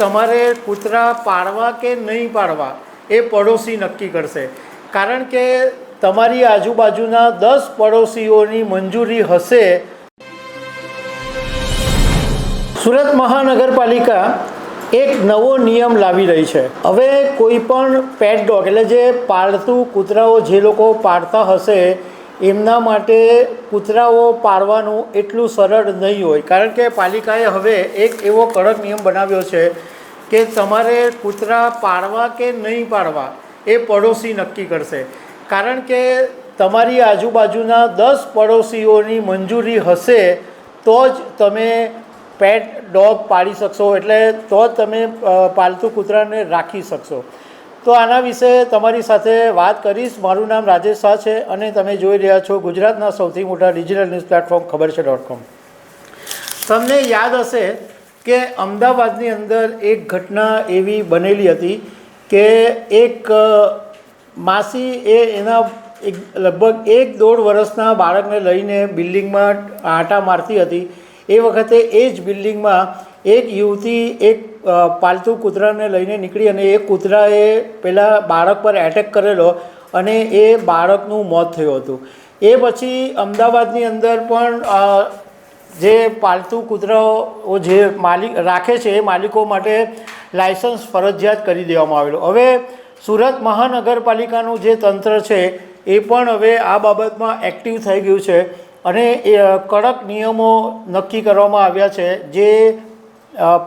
તમારે કૂતરા પાળવા કે નહીં પાળવા એ પડોશી નક્કી કરશે, કારણ કે તમારી આજુબાજુના 10 પડોશીઓની મંજૂરી હશે. સુરત મહાનગરપાલિકા એક નવો નિયમ લાવી રહી છે. હવે કોઈ પણ પેટ ડોગ એટલે જે પાળતું કૂતરાઓ જે લોકો પાળતા હશે એમના માટે કૂતરાઓ પાળવાનું એટલું સરળ નહીં હોય, કારણ કે પાલિકાએ હવે એક એવો કડક નિયમ બનાવ્યો છે કે તમારે કૂતરા પાળવા કે નહીં પાળવા એ પડોશી નક્કી કરશે, કારણ કે તમારી આજુબાજુના 10 પડોશીઓની મંજૂરી હશે તો જ તમે પેટ ડોગ પાળી શકશો, એટલે તો જ તમે પાલતુ કૂતરાને રાખી શકશો. તો આના વિશે તમારી સાથે વાત કરીશ. મારું નામ રાજેશ શાહ છે અને તમે જોઈ રહ્યા છો ગુજરાતના સૌથી મોટા ડિજિટલ ન્યૂઝ પ્લેટફોર્મ ખબર છે.com. તમને યાદ હશે કે અમદાવાદની અંદર એક ઘટના એવી બનેલી હતી કે એક માસી એના લગભગ 1-1.5 વર્ષના બાળકને લઈને બિલ્ડિંગમાં આંટા મારતી હતી. એ વખતે એ જ બિલ્ડિંગમાં એક યુવતી એક પાલતુ કૂતરાને લઈને નીકળી અને એ કૂતરાએ પેલા બાળક પર એટેક કરેલો અને એ બાળકનું મોત થયું હતું. એ પછી અમદાવાદની અંદર પણ જે પાલતુ કૂતરાઓ જે માલિક રાખે છે એ માલિકો માટે લાયસન્સ ફરજિયાત કરી દેવામાં આવેલું. હવે સુરત મહાનગરપાલિકાનું જે તંત્ર છે એ પણ હવે આ બાબતમાં એક્ટિવ થઈ ગયું છે અને એ કડક નિયમો નક્કી કરવામાં આવ્યા છે જે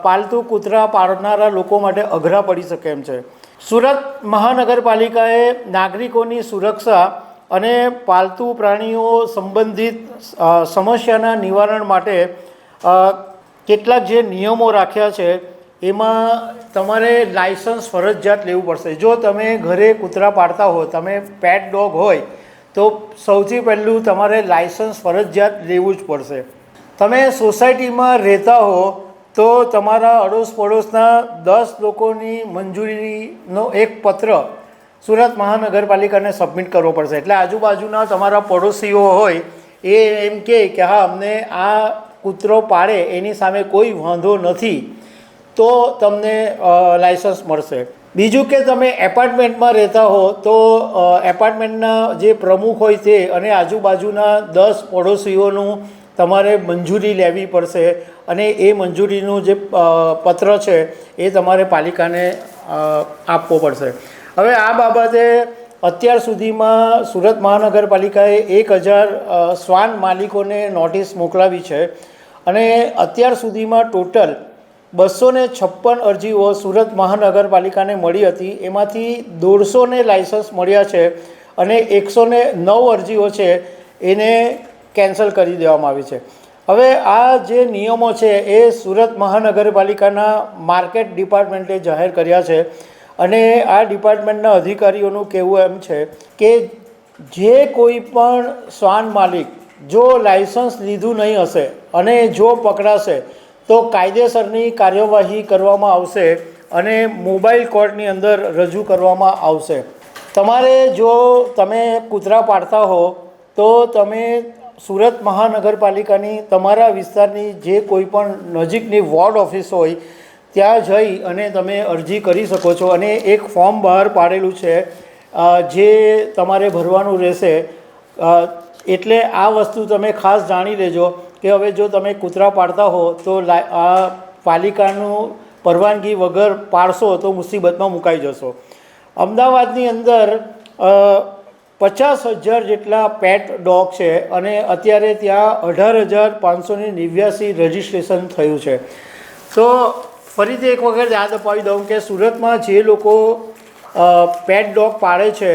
પાલતુ કૂતરા પાળનારા લોકો માટે અઘરા પડી શકે એમ છે. સુરત મહાનગરપાલિકાએ નાગરિકોની સુરક્ષા અને પાલતુ પ્રાણીઓ સંબંધિત સમસ્યાના નિવારણ માટે કેટલાક જે નિયમો રાખ્યા છે એમાં તમારે લાયસન્સ ફરજિયાત લેવું પડશે. જો તમે ઘરે કૂતરા પાળતા હો, તમે પેટ ડોગ હોય તો સૌથી પહેલું તમારે લાયસન્સ ફરજિયાત લેવું જ પડશે. તમે સોસાયટીમાં રહેતા હો તો તમારા અડોશ પડોશના 10 લોકોની મંજૂરીનો એક પત્ર સુરત મહાનગરપાલિકાને સબમિટ કરવો પડશે. એટલે આજુબાજુના તમારા પડોશીઓ હોય એ એમ કહે કે હા અમને આ કૂતરો પાળે એની સામે કોઈ વાંધો નથી તો તમને લાયસન્સ મળશે. બીજું કે તમે એપાર્ટમેન્ટમાં રહેતા હો તો એપાર્ટમેન્ટના જે પ્રમુખ હોય તે અને આજુબાજુના 10 પડોશીઓનું તમારે મંજૂરી લેવી પડશે અને એ મંજૂરીનું જે પત્ર છે એ તમારે પાલિકાને આપવો પડશે. હવે આ બાબતે અત્યાર સુધીમાં સુરત મહાનગરપાલિકાએ 1000 શ્વાન માલિકોને નોટિસ મોકલાવી છે અને અત્યાર સુધીમાં ટોટલ 256 અરજીઓ સુરત મહાનગરપાલિકાને મળી હતી. એમાંથી 150ને લાયસન્સ મળ્યા છે અને 109 અરજીઓ છે એને કેન્સલ કરી દેવામાં આવી છે. હવે આ જે નિયમો છે એ સુરત મહાનગરપાલિકાના માર્કેટ ડિપાર્ટમેન્ટે જાહેર કર્યા છે અને આ ડિપાર્ટમેન્ટના અધિકારીઓનું કહેવું એમ છે કે જે કોઈ પણ શ્વાન માલિક જો લાયસન્સ લીધું નહીં હશે અને જો પકડાશે તો કાયદેસરની કાર્યવાહી કરવામાં આવશે અને મોબાઈલ કોર્ટની અંદર રજૂ કરવામાં આવશે. તમારે જો તમે કૂતરા પાળતા હો તો તમે સુરત મહાનગરપાલિકાની તમારા વિસ્તારની જે કોઈ પણ નજીકની વોર્ડ ઓફિસ હોય ત્યાં જઈ અને તમે અરજી કરી શકો છો અને એક ફોર્મ બહાર પાડેલું છે જે તમારે ભરવાનું રહેશે. એટલે આ વસ્તુ તમે ખાસ જાણી લેજો કે હવે જો તમે કૂતરા પાળતા હો તો આ પાલિકાનું પરવાનગી વગર પાળશો તો મુસીબતમાં મુકાઈ જશો. અમદાવાદની અંદર 50,000 જેટલા પેટ ડોગ છે અને અત્યારે ત્યાં 18,589 રજિસ્ટ્રેશન થયું છે. તો ફરીથી એક વખત યાદ અપાવી દઉં કે સુરતમાં જે લોકો પેટ ડોગ પાળે છે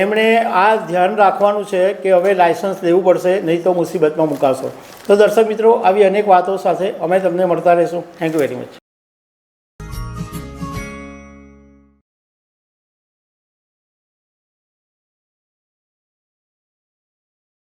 એમણે આ ધ્યાન રાખવાનું છે કે હવે લાયસન્સ લેવું પડશે, નહીં તો મુસીબતમાં મુકાશો. તો દર્શક મિત્રો, આવી અનેક વાતો સાથે અમે તમને મળતા રહીશું. Thank you very much.